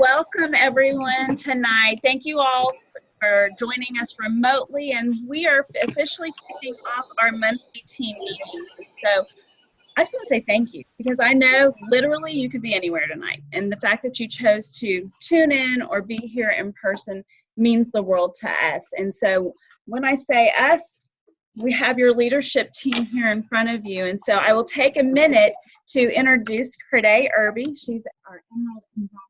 Welcome everyone tonight. Thank you all for joining us remotely, and we are officially kicking off our monthly team meetings. So I just want to say thank you, because I know literally you could be anywhere tonight, and the fact that you chose to tune in or be here in person means the world to us. And so when I say us, we have your leadership team here in front of you. And so I will take a minute to introduce Crede Irby. She's our Emerald Ambassador.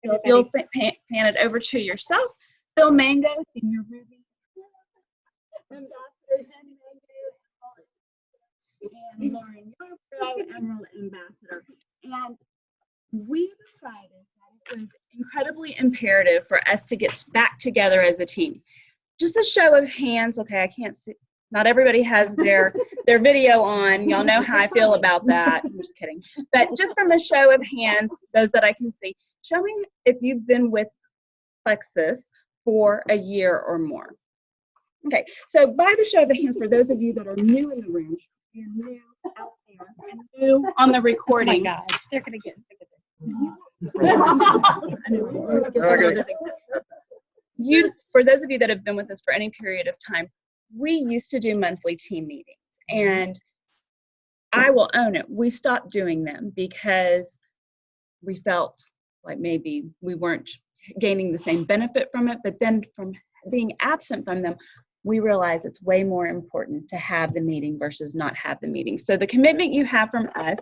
So if you'll pan it over to yourself, Phil Mango, Senior Ruby Ambassador, Jen Mango, and Lauren Yarbrough, Emerald Ambassador. And we decided that it was incredibly imperative for us to get back together as a team. Just a show of hands. Okay, I can't see. Not everybody has their video on. Y'all know how I feel about that. I'm just kidding. But just from a show of hands, those that I can see, show me if you've been with Plexus for a year or more. Okay, so by the show of the hands, for those of you that are new in the room, and new out there, and new on the recording. Oh my God, they're going to get sick of this. For those of you that have been with us for any period of time, we used to do monthly team meetings, and I will own it. We stopped doing them because we felt like maybe we weren't gaining the same benefit from it, but then from being absent from them, we realize it's way more important to have the meeting versus not have the meeting. So the commitment you have from us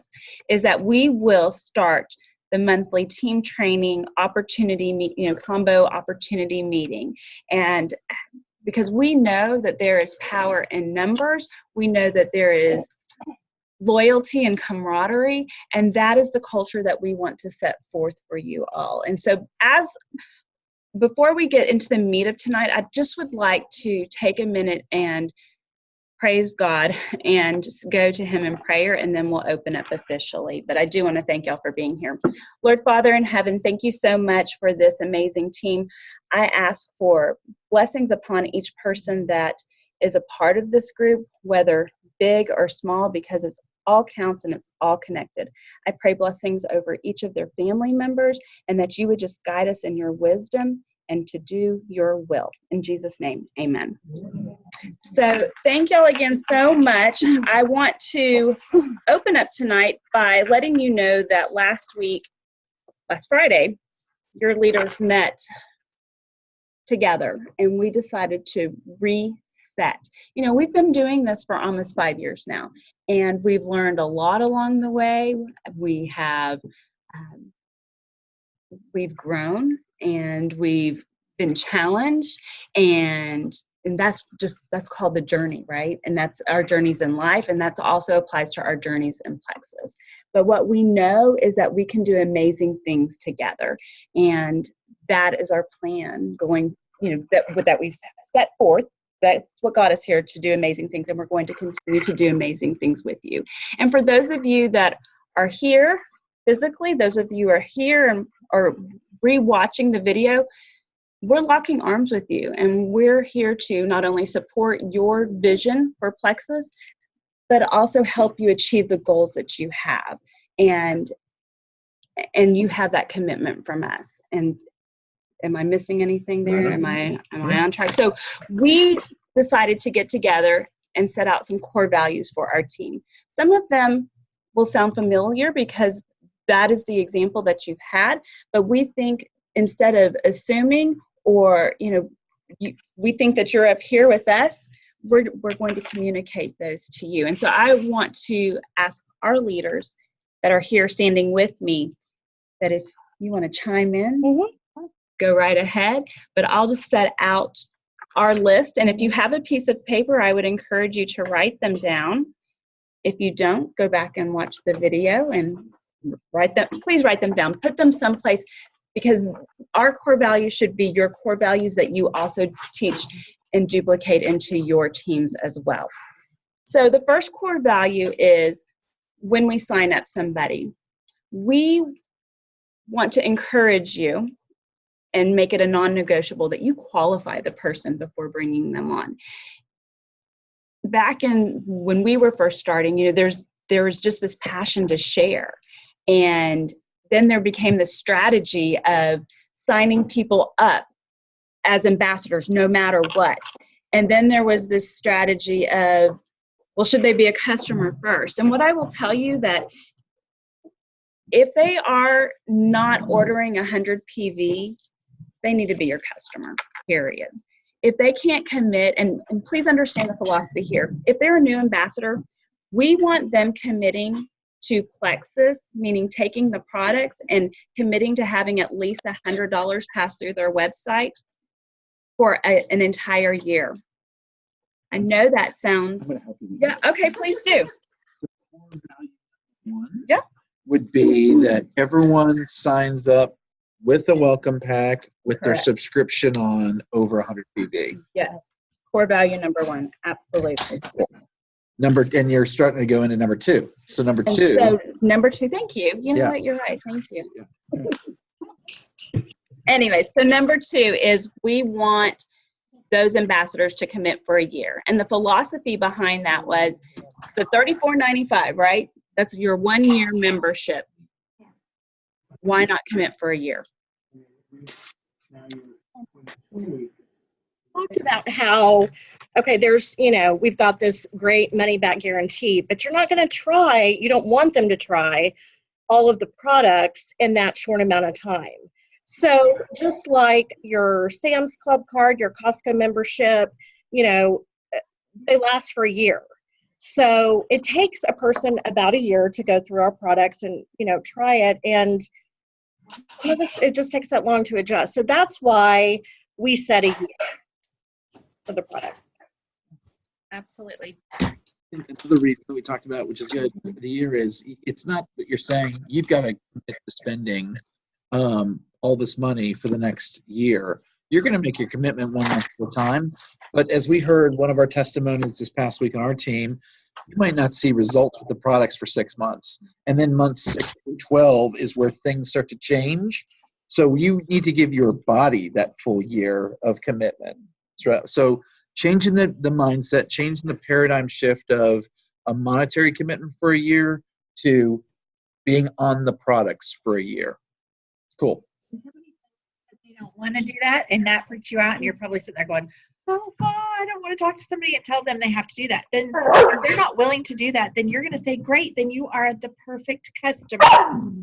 is that we will start the monthly team training opportunity, combo opportunity meeting. And because we know that there is power in numbers, we know that there is loyalty and camaraderie, and that is the culture that we want to set forth for you all. And so before we get into the meat of tonight, I just would like to take a minute and praise God and just go to Him in prayer, and then we'll open up officially. But I do want to thank y'all for being here. Lord Father in heaven, thank you so much for this amazing team. I ask for blessings upon each person that is a part of this group, whether big or small, because it's all counts and it's all connected. I pray blessings over each of their family members, and that you would just guide us in your wisdom and to do your will. In Jesus' name, amen. So thank y'all again so much. I want to open up tonight by letting you know that last Friday, your leaders met together, and we decided to reset. We've been doing this for almost 5 years now, and we've learned a lot along the way. We've grown, and we've been challenged, and that's called the journey, right? And that's our journeys in life, and that's also applies to our journeys in Plexus. But what we know is that we can do amazing things together, and that is our plan going, that we've set forth. That's what got us here, to do amazing things, and we're going to continue to do amazing things with you. And for those of you that are here physically, those of you who are here and are re-watching the video, we're locking arms with you, and we're here to not only support your vision for Plexus, but also help you achieve the goals that you have. And you have that commitment from us. And am I missing anything there? Am I on track? So we decided to get together and set out some core values for our team. Some of them will sound familiar because that is the example that you've had, but we think instead of assuming or, we think that you're up here with us, we're going to communicate those to you. And so I want to ask our leaders that are here standing with me that if you want to chime in, go right ahead, but I'll just set out our list. And if you have a piece of paper, I would encourage you to write them down. If you don't, go back and watch the video and please write them down, put them someplace, because our core values should be your core values that you also teach and duplicate into your teams as well. So the first core value is when we sign up somebody, we want to encourage you and make it a non-negotiable that you qualify the person before bringing them on. Back when we were first starting, there was just this passion to share. And then there became the strategy of signing people up as ambassadors no matter what. And then there was this strategy of, well, should they be a customer first? And what I will tell you that if they are not ordering 100 PV, they need to be your customer, period. If they can't commit, and please understand the philosophy here, if they're a new ambassador, we want them committing to Plexus, meaning taking the products and committing to having at least $100 pass through their website for an entire year. I know that sounds, yeah, okay, please do. Yeah. Would be that everyone signs up with a welcome pack with their subscription on over 100 PV. Yes. Core value number 1. Absolutely. And you're starting to go into number 2. So number 2. So number 2, thank you. You know what? You're right. Thank you. Anyway, so number 2 is we want those ambassadors to commit for a year. And the philosophy behind that was the $34.95, right? That's your 1-year membership. Why not commit for a year? Talked about how, okay, there's, we've got this great money back guarantee, but you're not going to try, you don't want them to try all of the products in that short amount of time. So just like your Sam's Club card, your Costco membership, they last for a year. So it takes a person about a year to go through our products and, try it. And it just takes that long to adjust. So that's why we set a year for the product. Absolutely. Another reason that we talked about, which is good for the year, is it's not that you're saying you've got to commit to spending all this money for the next year. You're going to make your commitment 1 month at a time. But as we heard one of our testimonies this past week on our team, you might not see results with the products for 6 months. And then months 6 to 12 is where things start to change. So you need to give your body that full year of commitment. So changing the mindset, changing the paradigm shift of a monetary commitment for a year to being on the products for a year. Cool. You don't want to do that, and that freaks you out, and you're probably sitting there going, oh God, I don't want to talk to somebody and tell them they have to do that. Then if they're not willing to do that, then you're going to say, great, then you are the perfect customer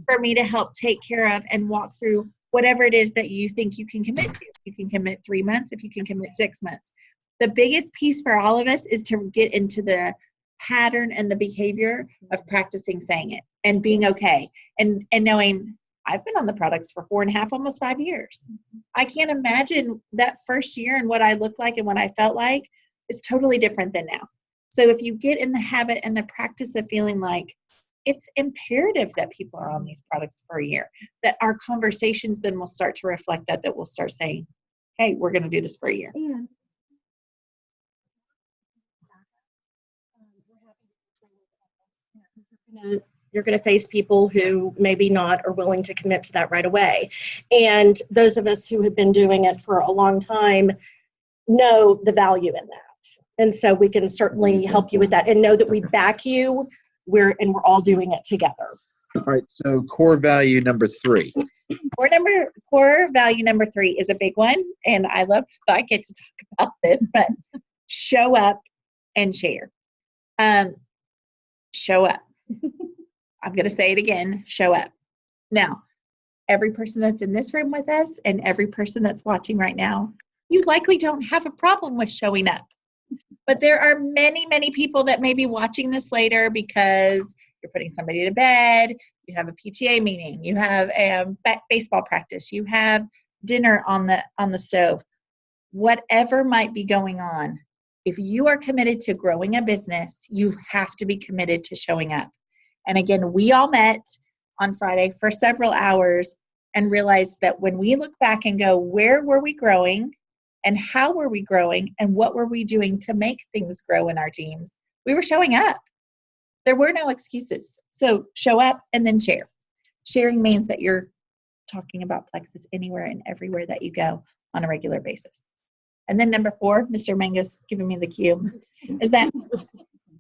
for me to help take care of and walk through whatever it is that you think you can commit to. You can commit 3 months, if you can commit 6 months. The biggest piece for all of us is to get into the pattern and the behavior of practicing saying it and being okay and knowing I've been on the products for 4.5, almost 5 years. I can't imagine that first year and what I looked like and what I felt like is totally different than now. So if you get in the habit and the practice of feeling like it's imperative that people are on these products for a year, that our conversations then will start to reflect that we'll start saying, hey, we're going to do this for a year. Yeah. You're going to face people who maybe not are willing to commit to that right away. And those of us who have been doing it for a long time know the value in that. And so we can certainly help you with that and know that we back you. We're all doing it together. All right. So core value number 3. Core value number 3 is a big one. And I love that I get to talk about this, but show up and share. Show up. I'm going to say it again, show up. Now, every person that's in this room with us and every person that's watching right now, you likely don't have a problem with showing up. But there are many, many people that may be watching this later because you're putting somebody to bed, you have a PTA meeting, you have a baseball practice, you have dinner on the stove. Whatever might be going on, if you are committed to growing a business, you have to be committed to showing up. And again, we all met on Friday for several hours and realized that when we look back and go, where were we growing and how were we growing and what were we doing to make things grow in our teams? We were showing up. There were no excuses. So show up and then share. Sharing means that you're talking about Plexus anywhere and everywhere that you go on a regular basis. And then number 4, Mr. Mango's giving me the cue, is that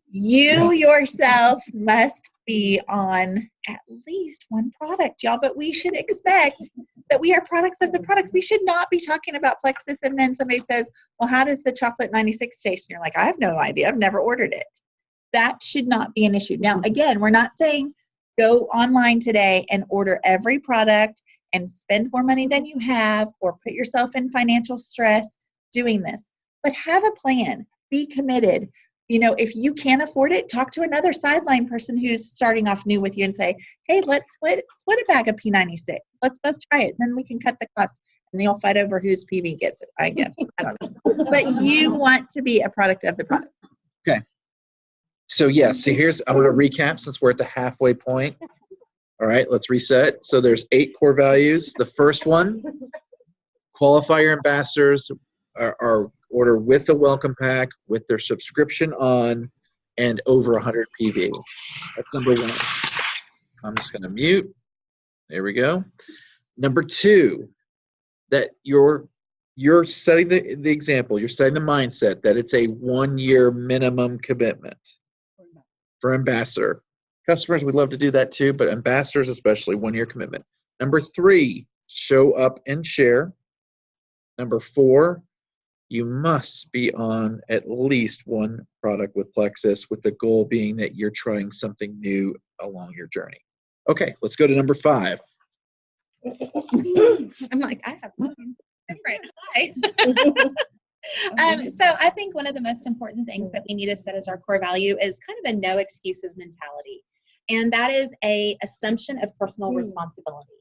you yourself must be on at least one product, y'all, but we should expect that we are products of the product. We should not be talking about Plexus and then somebody says, well, how does the chocolate 96 taste? And you're like, I have no idea. I've never ordered it. That should not be an issue. Now, again, we're not saying go online today and order every product and spend more money than you have or put yourself in financial stress doing this, but have a plan, be committed. You know, if you can't afford it, talk to another sideline person who's starting off new with you and say, hey, let's split a bag of P96. Let's both try it. Then we can cut the cost. And they'll fight over whose PV gets it, I guess. I don't know. But you want to be a product of the product. Okay. So yeah, so I'm going to recap since we're at the halfway point. All right, let's reset. So there's 8 core values. The first one, qualify your ambassadors are order with a welcome pack, with their subscription on, and over 100 PV. That's number 1. I'm just going to mute. There we go. Number 2, that you're setting the example, you're setting the mindset that it's a 1-year minimum commitment for ambassador. Customers would love to do that too, but ambassadors especially, 1-year commitment. Number 3, show up and share. Number 4, you must be on at least one product with Plexus, with the goal being that you're trying something new along your journey. Okay, let's go to number 5. I'm like, I have one. Hi. So I think one of the most important things that we need to set as our core value is kind of a no excuses mentality. And that is a assumption of personal responsibility.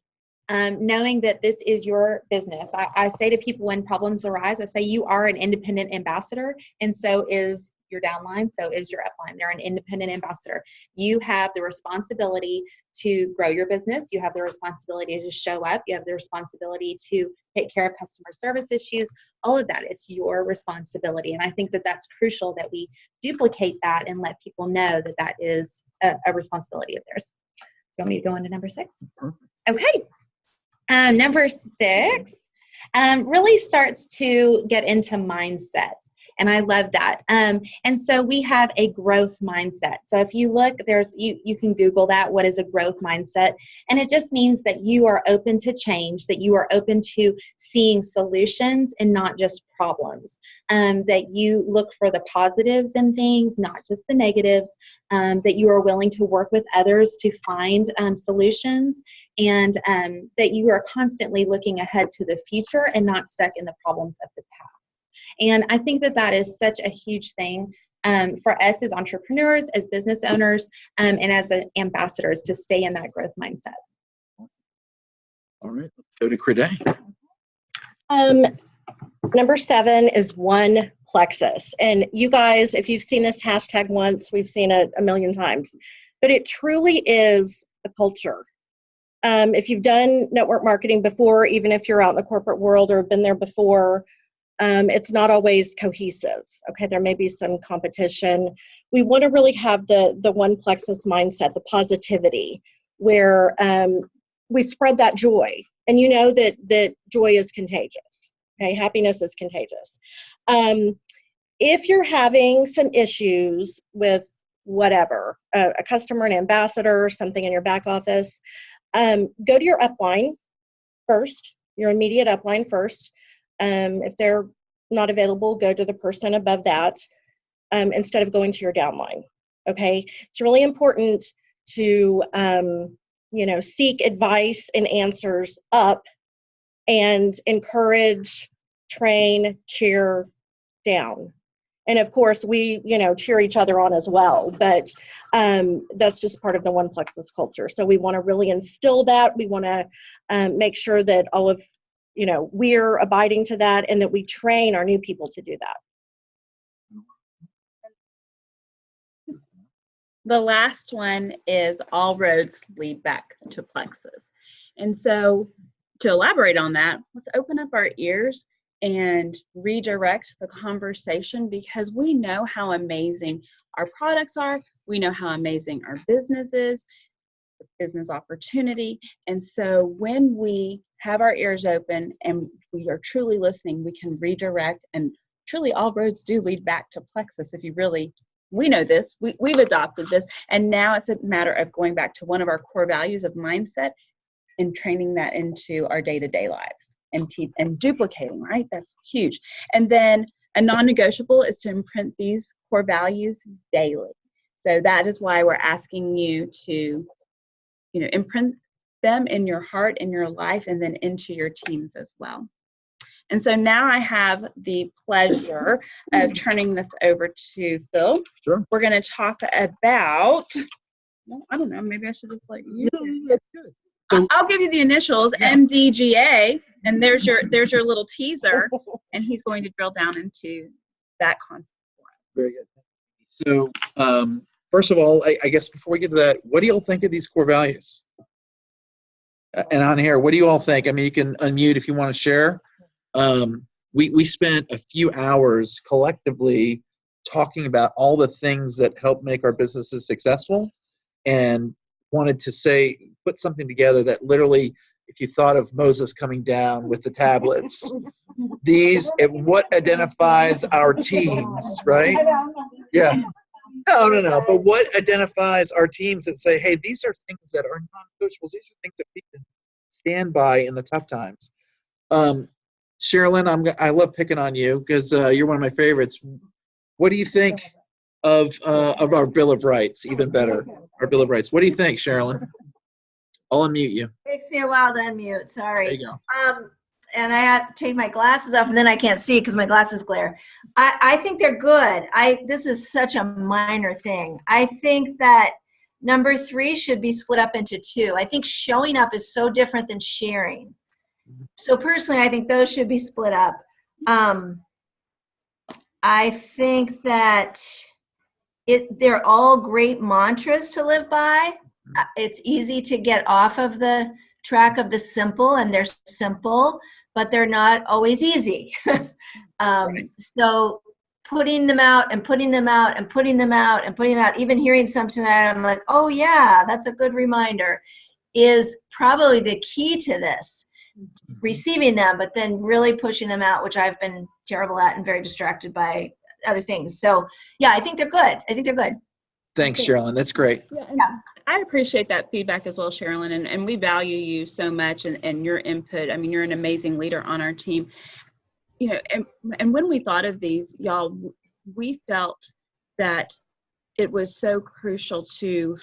Knowing that this is your business. I say to people when problems arise, I say you are an independent ambassador, and so is your downline, so is your upline. They're an independent ambassador. You have the responsibility to grow your business. You have the responsibility to show up. You have the responsibility to take care of customer service issues, all of that. It's your responsibility. And I think that that's crucial that we duplicate that and let people know that that is a responsibility of theirs. Do you want me to go into number 6? Okay. Number 6 really starts to get into mindset. And I love that. And so we have a growth mindset. So if you look, you can Google that. What is a growth mindset? And it just means that you are open to change, that you are open to seeing solutions and not just problems, that you look for the positives in things, not just the negatives, that you are willing to work with others to find solutions, and that you are constantly looking ahead to the future and not stuck in the problems of the past. And I think that that is such a huge thing for us as entrepreneurs, as business owners, and as ambassadors to stay in that growth mindset. All right, let's go to Crede. Number 7 is one Plexus. And you guys, if you've seen this hashtag once, we've seen it a million times. But it truly is a culture. If you've done network marketing before, even if you're out in the corporate world or been there before, it's not always cohesive. Okay, there may be some competition. We want to really have the one Plexus mindset, the positivity, where we spread that joy. And you know that joy is contagious. Okay, happiness is contagious. If you're having some issues with whatever, a customer, an ambassador, something in your back office, go to your upline first, your immediate upline first. If they're not available, go to the person above that instead of going to your downline. Okay, it's really important to seek advice and answers up, and encourage, train, cheer down. And of course, we cheer each other on as well. But that's just part of the one Plexus culture. So we want to really instill that. We want to make sure that all of we're abiding to that, and that we train our new people to do that. The last one is all roads lead back to Plexus. And so to elaborate on that, let's open up our ears and redirect the conversation, because we know how amazing our products are. We know how amazing our business is, the business opportunity. And so when we have our ears open and we are truly listening, we can redirect, and truly all roads do lead back to Plexus if you really we know this, we've adopted this, and now it's a matter of going back to one of our core values of mindset and training that into our day-to-day lives and duplicating, right? That's huge. And then a non-negotiable is to imprint these core values daily. So that is why we're asking you to, imprint them in your heart, in your life, and then into your teams as well. And so now I have the pleasure of turning this over to Phil. Sure. We're going to talk about, well, I don't know, maybe I should just let you. That's good. So, I'll give you the initials, yeah. MDGA, and there's your little teaser, and he's going to drill down into that concept for us. Very good. So, first of all, I guess before we get to that, what do you all think of these core values? And on here, what do you all think? I mean, you can unmute if you want to share. We spent a few hours collectively talking about all the things that help make our businesses successful, and wanted to put something together that literally, if you thought of Moses coming down with the tablets, what identifies our teams, right? Yeah. No. But what identifies our teams that say, hey, these are things that are non-negotiables. These are things that we can stand by in the tough times. Sherilyn, I love picking on you because you're one of my favorites. What do you think of our Bill of Rights? Even better, our Bill of Rights. What do you think, Sherilyn? I'll unmute you. Takes me a while to unmute. Sorry. There you go. And I have to take my glasses off, and then I can't see because my glasses glare. I think they're good. This is such a minor thing. I think that number 3 should be split up into 2. I think showing up is so different than sharing. So personally, I think those should be split up. I think that they're all great mantras to live by. It's easy to get off of the track of the simple, and they're simple, but they're not always easy. Right. So putting them out and putting them out and putting them out and putting them out, even hearing some tonight, I'm like, oh yeah, that's a good reminder, is probably the key to this. Receiving them, but then really pushing them out, which I've been terrible at and very distracted by other things. So yeah, I think they're good. Thanks, Sherilyn. That's great. Yeah. I appreciate that feedback as well, Sherilyn, and we value you so much and your input. I mean, you're an amazing leader on our team. And when we thought of these, y'all, we felt that it was so crucial to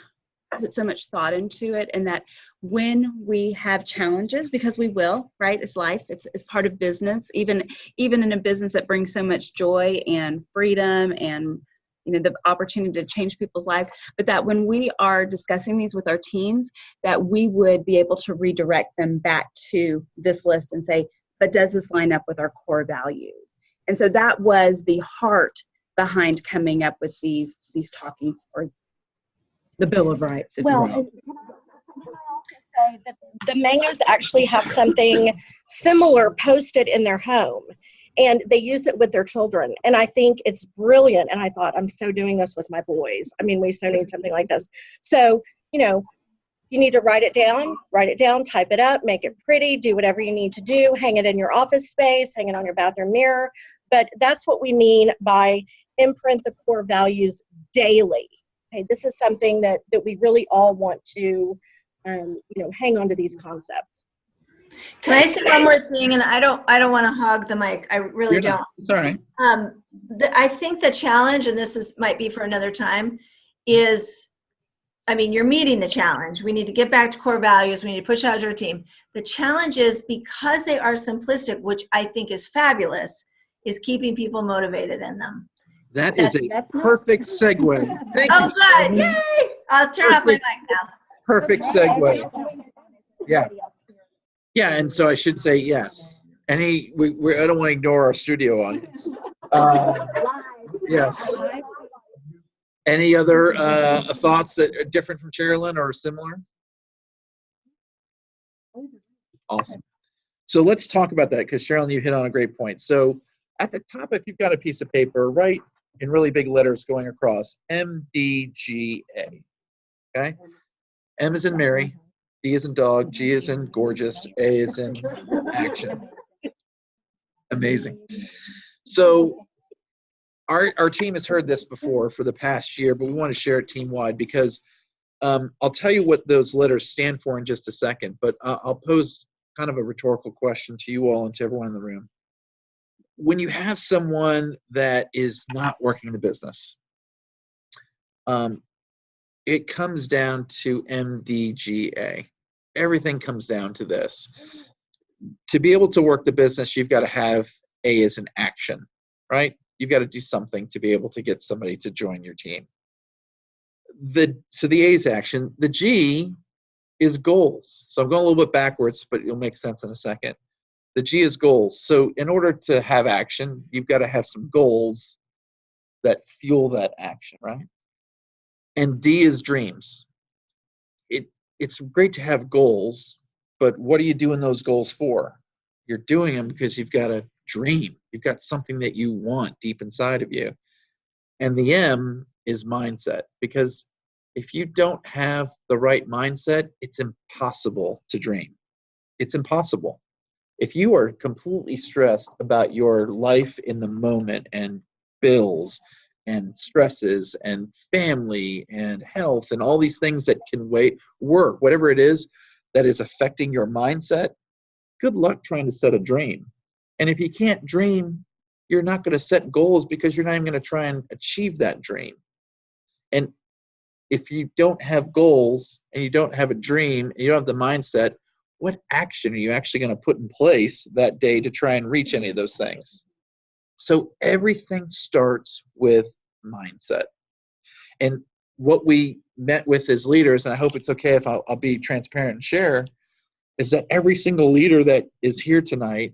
put so much thought into it, and that when we have challenges, because we will, right? It's life. It's part of business, even in a business that brings so much joy and freedom and the opportunity to change people's lives, but that when we are discussing these with our teams, that we would be able to redirect them back to this list and say, but does this line up with our core values? And so that was the heart behind coming up with these talking, or the Bill of Rights, if you will. Can I also say that the Mangoes actually have something similar posted in their home, and they use it with their children. And I think it's brilliant. And I thought, I'm so doing this with my boys. I mean, we so need something like this. So, you need to write it down, type it up, make it pretty, do whatever you need to do, hang it in your office space, hang it on your bathroom mirror. But that's what we mean by imprint the core values daily. Okay, this is something that we really all want to, hang on to these concepts. Can I say one more thing? And I don't want to hog the mic. I really don't. It's all right. I think the challenge, and might be for another time, is, you're meeting the challenge. We need to get back to core values. We need to push out to our team. The challenge is, because they are simplistic, which I think is fabulous, is keeping people motivated in them. That is a perfect segue. Thank you. Oh, good. Yay! I'll turn off my mic now. Perfect segue. Yeah. Yeah, and so I should say yes. I don't want to ignore our studio audience. Yes. Any other thoughts that are different from Sherilyn or similar? Awesome. So let's talk about that, because Sherilyn, you hit on a great point. So at the top, if you've got a piece of paper, write in really big letters going across MDGA. Okay? M is in Mary, D is in dog, G is in gorgeous, A is in action. Amazing. So our team has heard this before for the past year, but we want to share it team-wide because I'll tell you what those letters stand for in just a second, but I'll pose kind of a rhetorical question to you all and to everyone in the room. When you have someone that is not working the business, it comes down to MDGA. Everything comes down to this. To be able to work the business, you've got to have A as an action, right? You've got to do something to be able to get somebody to join your team. So the A is action. The G is goals. So I'm going a little bit backwards, but it'll make sense in a second. The G is goals. So in order to have action, you've got to have some goals that fuel that action, right? And D is dreams. It's great to have goals, but what are you doing those goals for? You're doing them because you've got a dream. You've got something that you want deep inside of you. And the M is mindset, because if you don't have the right mindset, it's impossible to dream. It's impossible. If you are completely stressed about your life in the moment and bills and stresses and family and health and all these things that can work, whatever it is that is affecting your mindset, good luck trying to set a dream. And if you can't dream, you're not going to set goals because you're not even going to try and achieve that dream. And if you don't have goals and you don't have a dream and you don't have the mindset, what action are you actually going to put in place that day to try and reach any of those things? So everything starts with mindset. And what we met with as leaders, and I hope it's okay if I'll be transparent and share, is that every single leader that is here tonight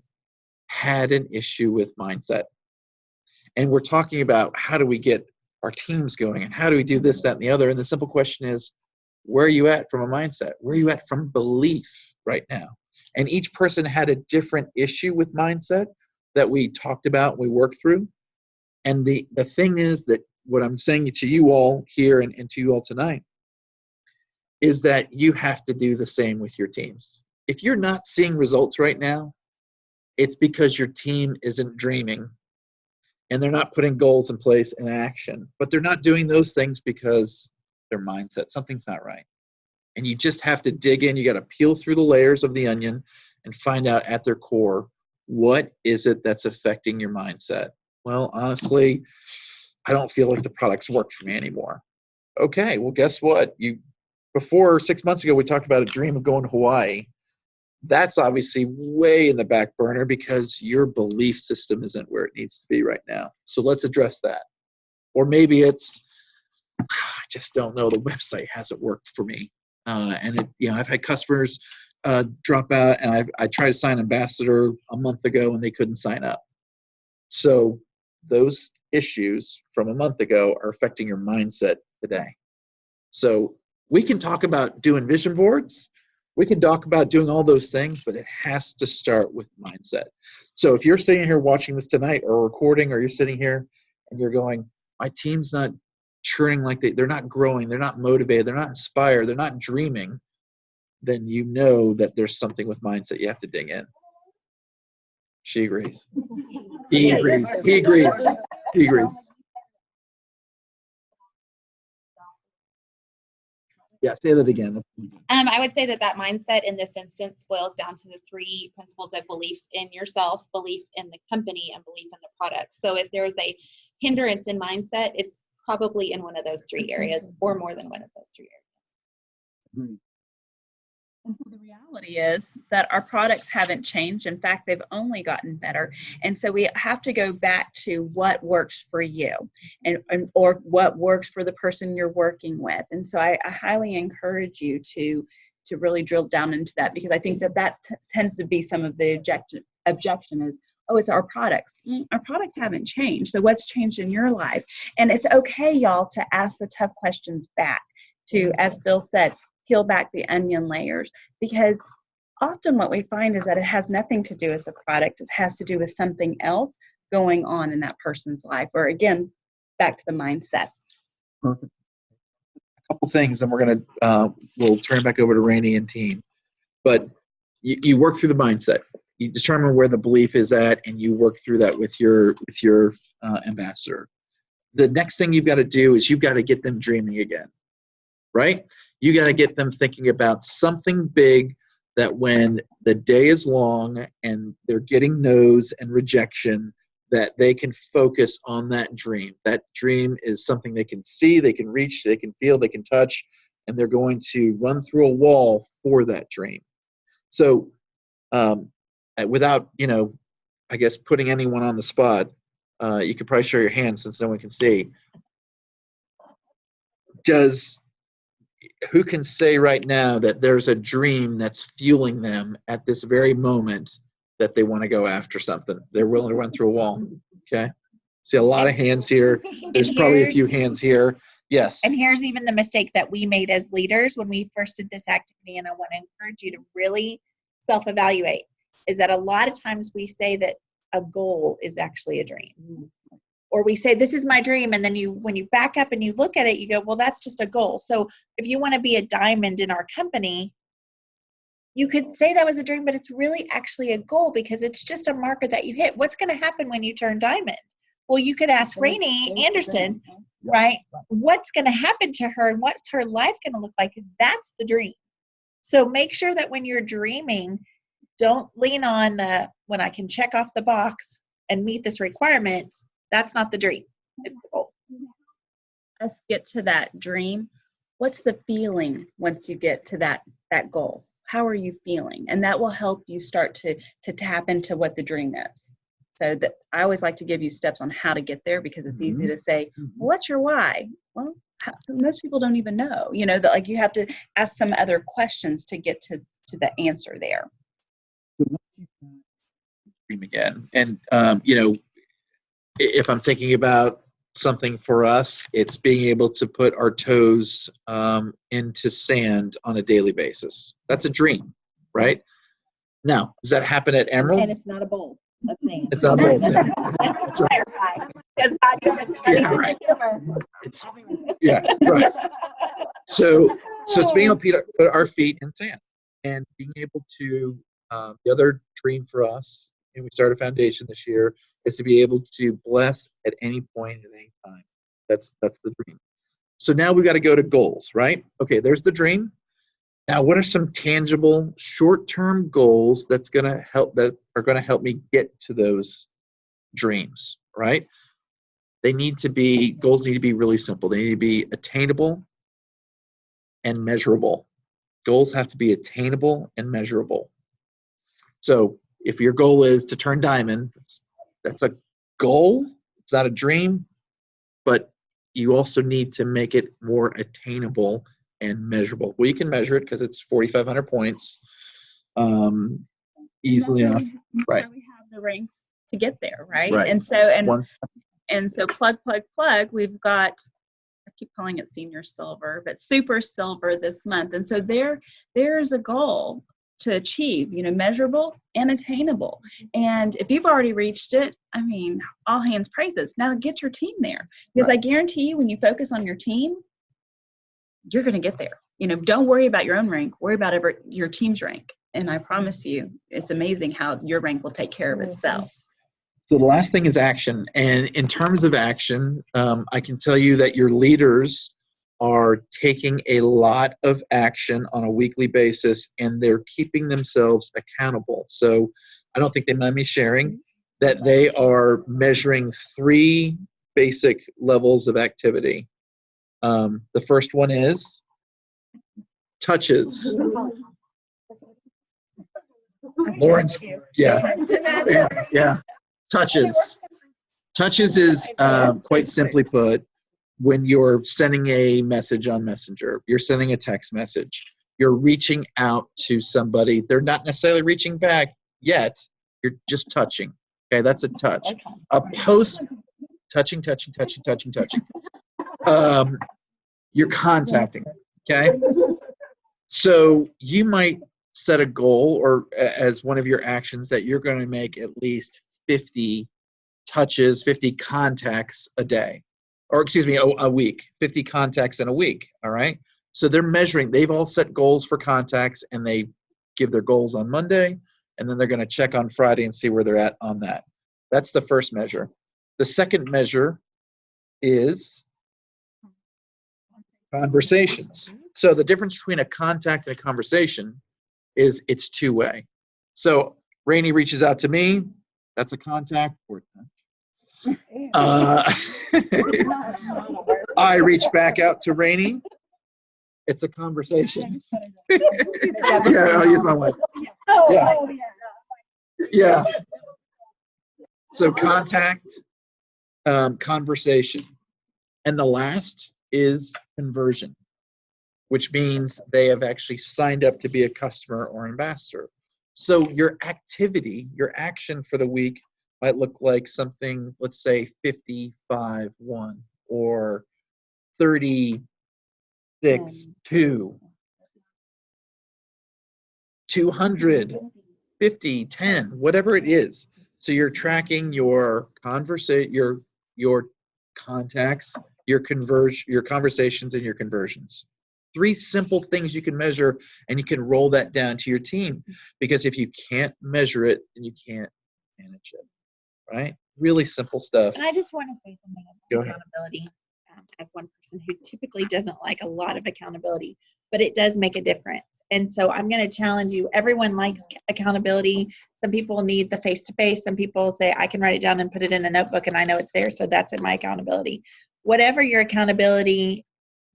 had an issue with mindset. And we're talking about how do we get our teams going and how do we do this, that, and the other. And the simple question is, where are you at from a mindset? Where are you at from belief right now? And each person had a different issue with mindset that we talked about, we worked through. And the thing is that what I'm saying to you all here and to you all tonight is that you have to do the same with your teams. If you're not seeing results right now, it's because your team isn't dreaming and they're not putting goals in place and action. But they're not doing those things because their mindset, something's not right. And you just have to dig in. You got to peel through the layers of the onion and find out at their core, what is it that's affecting your mindset? Well, honestly, I don't feel like the products work for me anymore. Okay, well, guess what? Before 6 months ago, we talked about a dream of going to Hawaii. That's obviously way in the back burner because your belief system isn't where it needs to be right now. So let's address that. Or maybe it's, I just don't know, the website hasn't worked for me. And I've had customers drop out, and I tried to sign ambassador a month ago and they couldn't sign up. So those issues from a month ago are affecting your mindset today. So we can talk about doing vision boards. We can talk about doing all those things, but it has to start with mindset. So if you're sitting here watching this tonight or recording, or you're sitting here and you're going, my team's not churning, like they're not growing, they're not motivated, they're not inspired, they're not dreaming, then you know that there's something with mindset you have to dig in. She agrees. He agrees. He agrees. He agrees. Yeah, say that again. I would say that mindset in this instance boils down to the 3 principles of belief in yourself, belief in the company, and belief in the product. So if there's a hindrance in mindset, it's probably in one of those 3 areas or more than one of those 3 areas. And so the reality is that our products haven't changed. In fact, they've only gotten better. And so we have to go back to what works for you or what works for the person you're working with. And so I highly encourage you to really drill down into that, because I think that tends to be some of the objection is, oh, it's our products. Our products haven't changed. So what's changed in your life? And it's okay, y'all, to ask the tough questions back, to, as Bill said, peel back the onion layers, because often what we find is that it has nothing to do with the product. It has to do with something else going on in that person's life, or again, back to the mindset. Perfect. A couple things, and we're going to, we'll turn it back over to Rayne and team. But you work through the mindset. You determine where the belief is at, and you work through that with your ambassador. the next thing you've got to do is you've got to get them dreaming again, right? You got to get them thinking about something big, that when the day is long and they're getting no's and rejection, that they can focus on that dream. That dream is something they can see, they can reach, they can feel, they can touch, and they're going to run through a wall for that dream. So without, I guess putting anyone on the spot, you could probably show your hand since no one can see. Who can say right now that there's a dream that's fueling them at this very moment that they want to go after something? They're willing to run through a wall. Okay. See a lot of hands here. There's probably a few hands here. Yes. And here's even the mistake that we made as leaders when we first did this activity, and I want to encourage you to really self-evaluate, is that a lot of times we say that a goal is actually a dream. Or we say, this is my dream, and then when you back up and you look at it, you go, well, that's just a goal. So if you want to be a diamond in our company, you could say that was a dream, but it's really actually a goal because it's just a marker that you hit. What's going to happen when you turn diamond? Well, you could ask Rayne Andereson, right? What's going to happen to her and what's her life going to look like? That's the dream. So make sure that when you're dreaming, don't lean on when I can check off the box and meet this requirement. That's not the dream. It's the goal. Let's get to that dream. What's the feeling once you get to that goal? How are you feeling? And that will help you start to tap into what the dream is. So that I always like to give you steps on how to get there, because it's easy to say, well, what's your why? Well, so most people don't even know, that like you have to ask some other questions to get to the answer there. Dream again. And, if I'm thinking about something for us, it's being able to put our toes into sand on a daily basis. That's a dream, right? Now, does that happen at Emerald? And it's not a bowl. That's sand. It's not a bowl. That's right. Yeah, right. Yeah, right. So it's being able to put our feet in sand and being able to, the other dream for us, and we started a foundation this year, is to be able to bless at any point at any time. That's the dream. So now we've got to go to goals, right? Okay, there's the dream. Now, what are some tangible short-term goals that are going to help me get to those dreams, right? Goals need to be really simple. They need to be attainable and measurable. Goals have to be attainable and measurable. So if your goal is to turn diamond, that's a goal. It's not a dream, but you also need to make it more attainable and measurable. Well, you can measure it because it's 4,500 points, easily enough. Right. We have the ranks to get there, right? Right. And so plug. We've got, I keep calling it senior silver, but super silver this month. And so there's a goal to achieve, measurable and attainable. And if you've already reached it, all hands praises. Now get your team there, because I guarantee you, when you focus on your team, you're going to get there. Don't worry about your own rank, worry about your team's rank. And I promise you, it's amazing how your rank will take care of itself. So the last thing is action. And in terms of action, I can tell you that your leaders are taking a lot of action on a weekly basis, and they're keeping themselves accountable. So I don't think they mind me sharing that they are measuring 3 basic levels of activity. The first one is touches. Lauren's, yeah. Touches. Touches is, quite simply put, when you're sending a message on Messenger, you're sending a text message, you're reaching out to somebody. They're not necessarily reaching back yet. You're just touching. Okay, that's a touch. A post, touching. You're contacting. Okay. So you might set a goal, or as one of your actions, that you're going to make at least 50 touches, 50 contacts a day. Or excuse me, a week, 50 contacts in a week, all right? So they're measuring, they've all set goals for contacts, and they give their goals on Monday, and then they're gonna check on Friday and see where they're at on that. That's the first measure. The second measure is conversations. So the difference between a contact and a conversation is it's two-way. So Rayne reaches out to me, that's a contact. I reach back out to Rayne, it's a conversation. Yeah, I'll use my wife. Yeah. Yeah. So contact, conversation. And the last is conversion, which means they have actually signed up to be a customer or ambassador. So your activity, your action for the week might look like something, let's say 55-1 or 36-2, 250-10, whatever it is. So you're tracking your your contacts, your conversations, and your conversions. 3 simple things you can measure, and you can roll that down to your team. Because if you can't measure it, then you can't manage it, right? Really simple stuff. And I just want to say something Go about ahead. accountability as one person who typically doesn't like a lot of accountability, but it does make a difference. And so I'm going to challenge you. Everyone likes accountability. Some people need the face-to-face. Some people say, I can write it down and put it in a notebook and I know it's there, so that's in my accountability. Whatever your accountability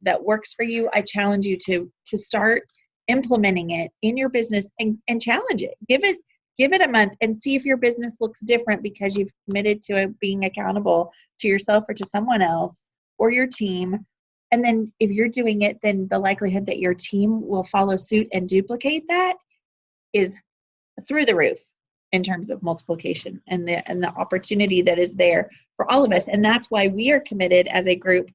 that works for you, I challenge you to start implementing it in your business and challenge it. Give it a month and see if your business looks different because you've committed to being accountable to yourself or to someone else or your team. And then if you're doing it, then the likelihood that your team will follow suit and duplicate that is through the roof in terms of multiplication and the opportunity that is there for all of us. And that's why we are committed as a group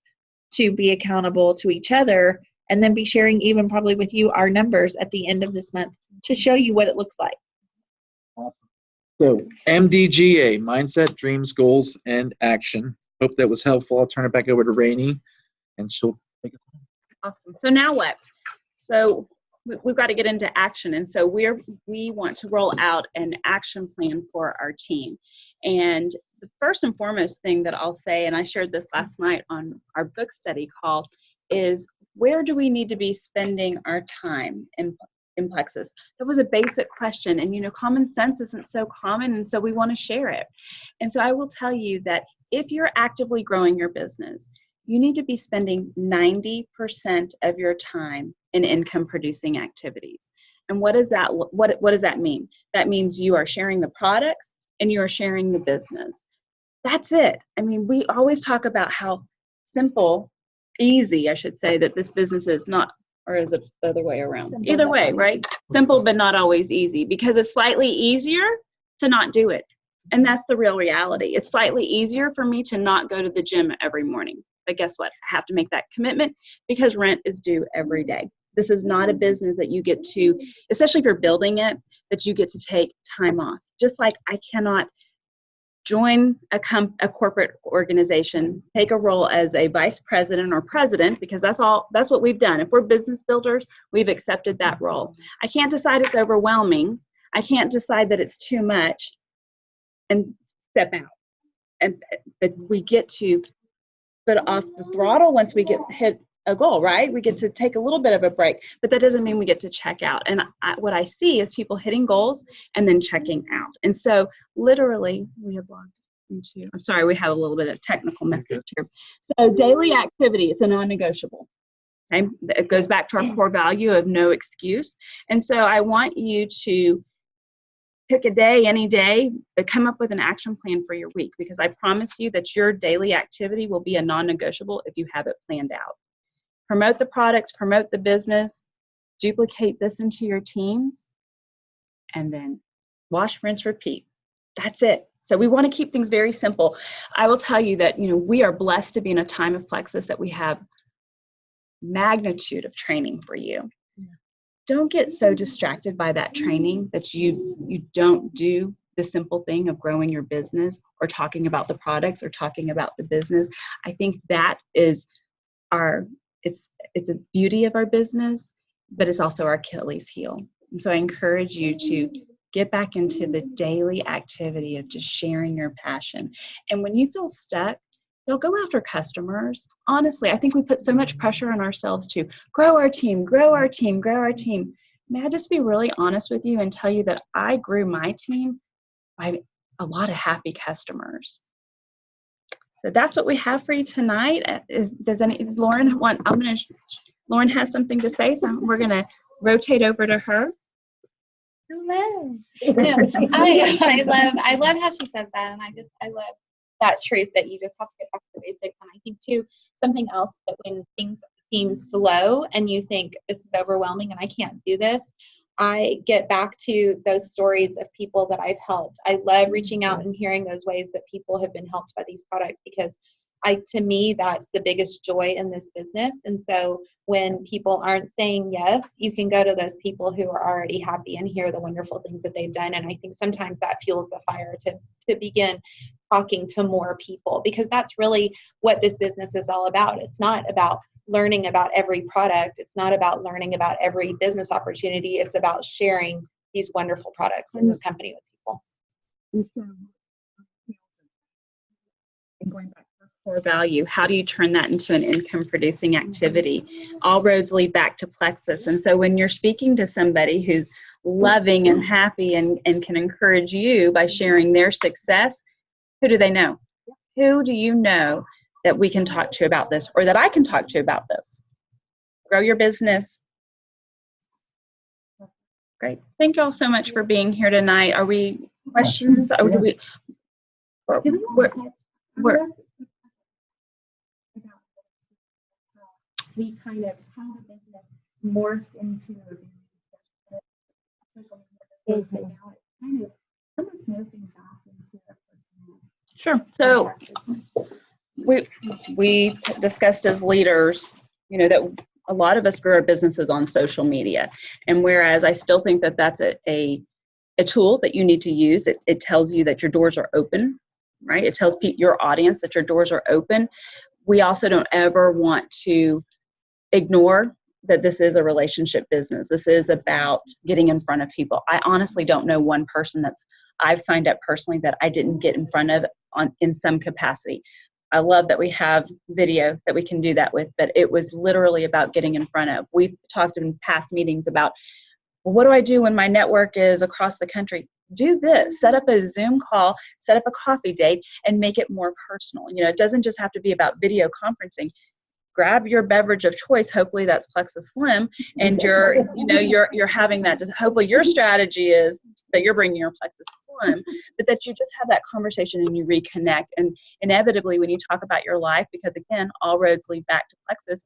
to be accountable to each other and then be sharing even probably with you our numbers at the end of this month to show you what it looks like. Awesome. So MDGA, Mindset, Dreams, Goals, and Action. Hope that was helpful. I'll turn it back over to Rayne, and she'll take it. Awesome. So now what? So we've got to get into action. And so we want to roll out an action plan for our team. And the first and foremost thing that I'll say, and I shared this last night on our book study call, is where do we need to be spending our time in Plexus? That was a basic question. And, common sense isn't so common. And so we want to share it. And so I will tell you that if you're actively growing your business, you need to be spending 90% of your time in income producing activities. And what does that mean? That means you are sharing the products and you are sharing the business. That's it. I mean, we always talk about how easy, I should say, that this business is not, or is it the other way around? Simple, Either way, right? Simple, but not always easy, because it's slightly easier to not do it. And that's the real reality. It's slightly easier for me to not go to the gym every morning. But guess what? I have to make that commitment because rent is due every day. This is not a business that you get to, especially if you're building it, that you get to take time off. Just like I cannot join a corporate organization, take a role as a vice president or president, because that's what we've done. If we're business builders, we've accepted that role. I can't decide it's overwhelming. I can't decide that it's too much and step out. But we get to put off the throttle once we hit a goal, right? We get to take a little bit of a break, but that doesn't mean we get to check out. And what I see is people hitting goals and then checking out. And so literally we have logged into, I'm sorry, we have a little bit of technical message here. So daily activity, it's a non-negotiable. Okay. It goes back to our core value of no excuse. And so I want you to pick a day, any day, but come up with an action plan for your week, because I promise you that your daily activity will be a non-negotiable if you have it planned out. Promote the products, promote the business, duplicate this into your teams, and then wash, rinse, repeat. That's it. So we want to keep things very simple. I will tell you that, we are blessed to be in a time of Plexus that we have magnitude of training for you. Don't get so distracted by that training that you don't do the simple thing of growing your business or talking about the products or talking about the business. I think that is it's a beauty of our business, but it's also our Achilles heel. And so I encourage you to get back into the daily activity of just sharing your passion. And when you feel stuck, Y'all go after customers. Honestly, I think we put so much pressure on ourselves to grow our team, grow our team, grow our team. May I just be really honest with you and tell you that I grew my team by a lot of happy customers. So that's what we have for you tonight. Lauren Lauren has something to say, so we're gonna rotate over to her. Hello. No, I love how she says that, and I love that truth that you just have to get back to the basics. And I think too, something else that when things seem slow and you think this is overwhelming and I can't do this, I get back to those stories of people that I've helped. I love reaching out and hearing those ways that people have been helped by these products, because to me, that's the biggest joy in this business. And so when people aren't saying yes, you can go to those people who are already happy and hear the wonderful things that they've done. And I think sometimes that fuels the fire to begin talking to more people, because that's really what this business is all about. It's not about learning about every product. It's not about learning about every business opportunity. It's about sharing these wonderful products in this company with people. And so, and going back to core value, how do you turn that into an income producing activity? All roads lead back to Plexus. And so when you're speaking to somebody who's loving and happy and can encourage you by sharing their success, who do they know? Who do you know that we can talk to about this, or that I can talk to about this? Grow your business. Great. Thank you all so much for being here tonight. Are we questions? Or do we want to touch we kind of how the business morphed into social media, and now it's kind of almost moving back into a personal. Sure. So we discussed as leaders, that a lot of us grew our businesses on social media. And whereas I still think that that's a tool that you need to use, it tells you that your doors are open, right? It tells your audience that your doors are open. We also don't ever want to ignore that this is a relationship business. This is about getting in front of people. I honestly don't know one person I've signed up personally that I didn't get in front of in some capacity. I love that we have video that we can do that with, but it was literally about getting in front of. We've talked in past meetings about, well, what do I do when my network is across the country? Do this, set up a Zoom call, set up a coffee date, and make it more personal. It doesn't just have to be about video conferencing. Grab your beverage of choice. Hopefully that's Plexus Slim, and you're having that. Hopefully your strategy is that you're bringing your Plexus Slim, but that you just have that conversation and you reconnect. And inevitably, when you talk about your life, because again, all roads lead back to Plexus,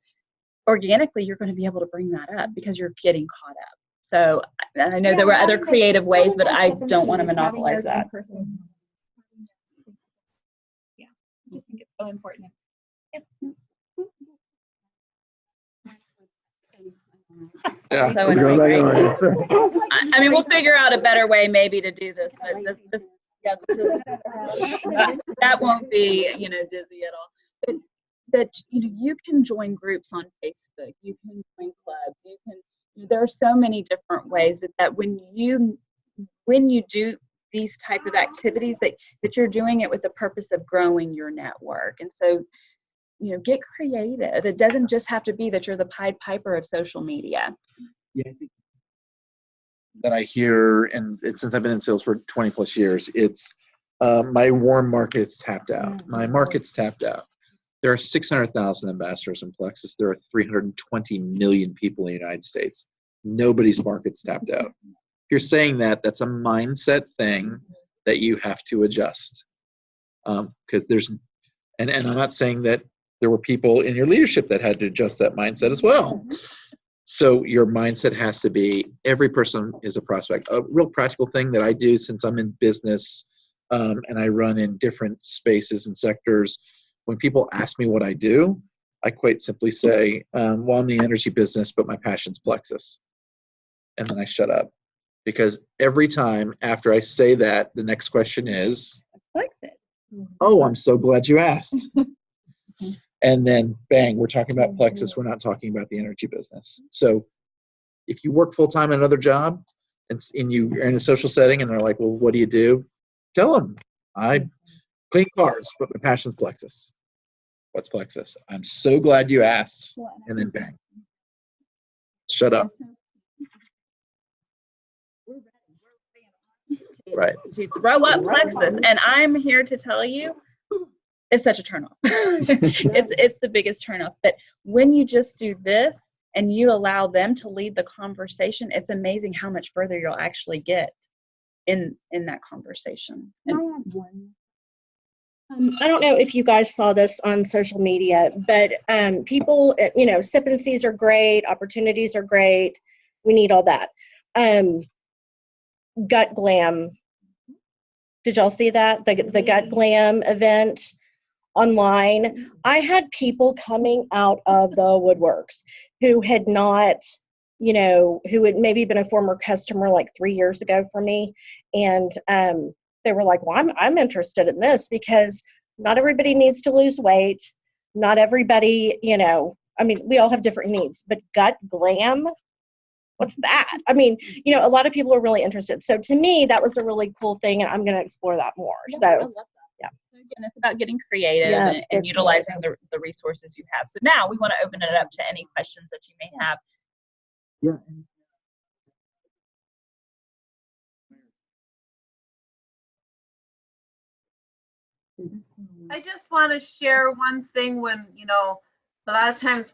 organically you're going to be able to bring that up because you're getting caught up. So I know there were other creative ways, but I don't want to monopolize that. Yeah, I just think it's so important. Yeah. So annoying, right? I mean, we'll figure out a better way maybe to do this, but that won't be, dizzy at all. But that you can join groups on Facebook, you can join clubs, there are so many different ways that when you do these type of activities that you're doing it with the purpose of growing your network. And so get creative. It doesn't just have to be that you're the Pied Piper of social media. Yeah, I think that I hear, and since I've been in sales for 20 plus years, it's my warm market's tapped out. My market's tapped out. There are 600,000 ambassadors in Plexus. There are 320 million people in the United States. Nobody's market's tapped out. If you're saying that, that's a mindset thing that you have to adjust. Because and I'm not saying that there were people in your leadership that had to adjust that mindset as well. So your mindset has to be, every person is a prospect. A real practical thing that I do since I'm in business and I run in different spaces and sectors, when people ask me what I do, I quite simply say, well, I'm in the energy business, but my passion's Plexus. And then I shut up. Because every time after I say that, the next question is, Plexus. Oh, I'm so glad you asked. And then bang, we're talking about Plexus. We're not talking about the energy business. So if you work full-time in another job and you're in a social setting and they're like, well, what do you do? Tell them, I clean cars, but my passion's Plexus. What's Plexus? I'm so glad you asked. And then bang. Shut up. Right. To throw up Plexus, and I'm here to tell you, it's such a turnoff. It's the biggest turnoff. But when you just do this and you allow them to lead the conversation, it's amazing how much further you'll actually get in that conversation. And I don't know if you guys saw this on social media, but people, you know, sip and sees are great, opportunities are great. We need all that. Gut Glam. Did y'all see that? The Gut Glam event online. I had people coming out of the woodworks who had not, you know, who had maybe been a former customer like 3 years ago for me. And they were like, well, I'm interested in this because not everybody needs to lose weight. Not everybody, you know, I mean, we all have different needs, but Gut Glam, what's that? I mean, you know, a lot of people are really interested. So to me, that was a really cool thing, and I'm going to explore that more. I So, love that. yeah. So again, it's about getting creative Yes, and it's utilizing the resources you have. So now we want to open it up to any questions that you may have. Yeah. I just want to share one thing when, you know, a lot of times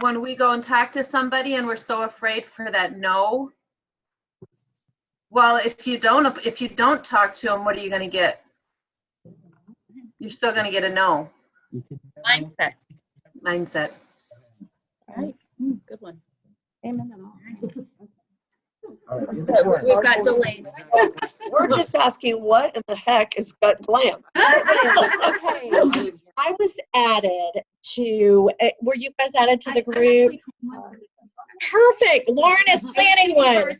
when we go and talk to somebody and we're so afraid for that no. Well, if you don't talk to them, what are you going to get? You're still going to get a no. Mindset. Mindset. Right. Good one. Amen. All right. So we've got delayed. We're just asking what in the heck is Gut Glam? Okay. I was added to, were you guys added to the group? Perfect. Lauren is planning one.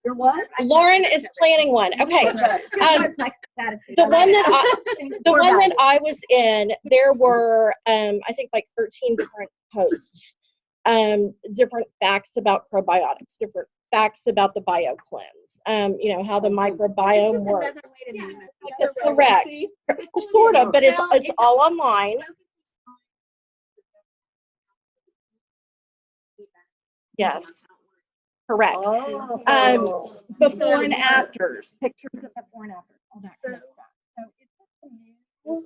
You're what? Lauren is planning one. Okay. The one that I was in, there were, I think like 13 different posts, different facts about probiotics, different facts about the BioCleanse, you know, how the microbiome works. It's correct. Sort of, but it's all online. Yes. Correct. Before and afters, pictures of before and afters, all that kind of stuff. So it's just a new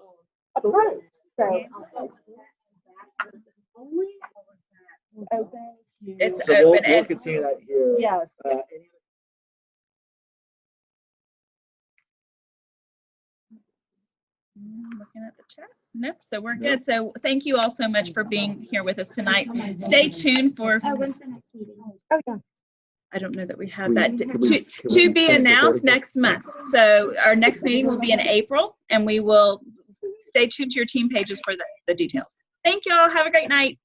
approach. So open to. It's So we'll open. continue that here. Yes. Looking at the chat. Nope. So we're good. So thank you all so much for being here with us tonight. Stay tuned for. When's the next meeting? Oh, yeah. I don't know that we have that to be announced next month. So our next meeting will be in April, and we will stay tuned to your team pages for the details. Thank you all. Have a great night.